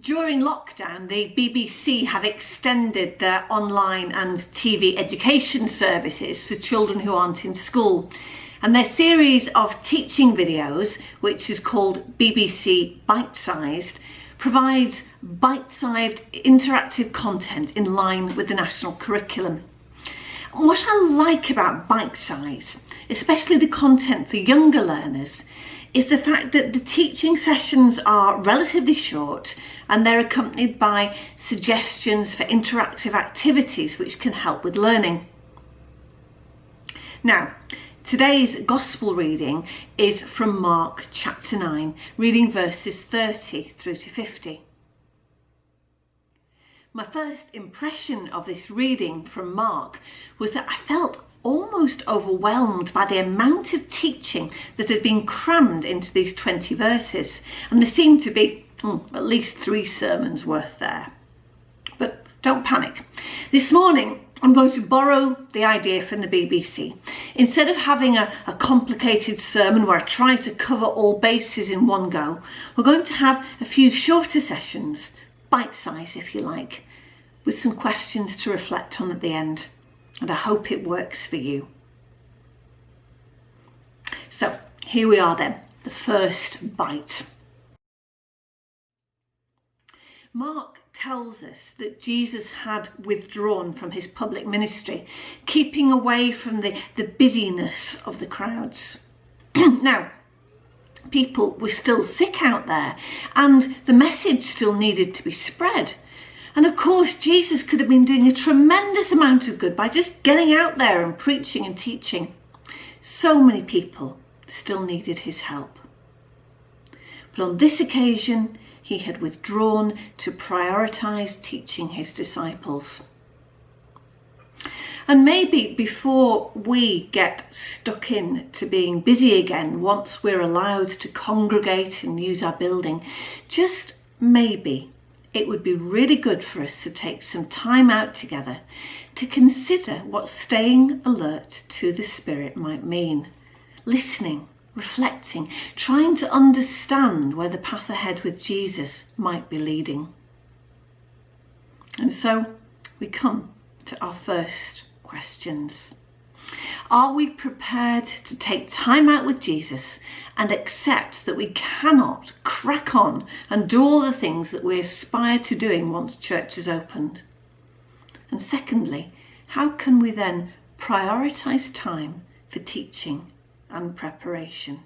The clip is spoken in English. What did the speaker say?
During lockdown, the BBC have extended their online and TV education services for children who aren't in school. And their series of teaching videos, which is called BBC Bitesized, provides bite-sized interactive content in line with the national curriculum. What I like about Bitesize, especially the content for younger learners, is the fact that the teaching sessions are relatively short and they're accompanied by suggestions for interactive activities which can help with learning. Now, today's Gospel reading is from Mark chapter 9, reading verses 30 through to 50. My first impression of this reading from Mark was that I felt almost overwhelmed by the amount of teaching that had been crammed into these 20 verses, and there seemed to be at least 3 sermons worth there. But don't panic. This morning I'm going to borrow the idea from the BBC. Instead of having a complicated sermon where I try to cover all bases in one go, we're going to have a few shorter sessions, bite-sized if you like, with some questions to reflect on at the end. And I hope it works for you. So here we are then, the first bite. Mark tells us that Jesus had withdrawn from his public ministry, keeping away from the busyness of the crowds. Now, people were still sick out there and the message still needed to be spread. And of course, Jesus could have been doing a tremendous amount of good by just getting out there and preaching and teaching. So many people still needed his help. But on this occasion, he had withdrawn to prioritise teaching his disciples. And maybe before we get stuck in to being busy again, once we're allowed to congregate and use our building, just maybe it would be really good for us to take some time out together to consider what staying alert to the Spirit might mean. Listening, reflecting, trying to understand where the path ahead with Jesus might be leading. And so we come to our first questions. Are we prepared to take time out with Jesus and accept that we cannot crack on and do all the things that we aspire to doing once church is opened? And secondly, how can we then prioritise time for teaching and preparation?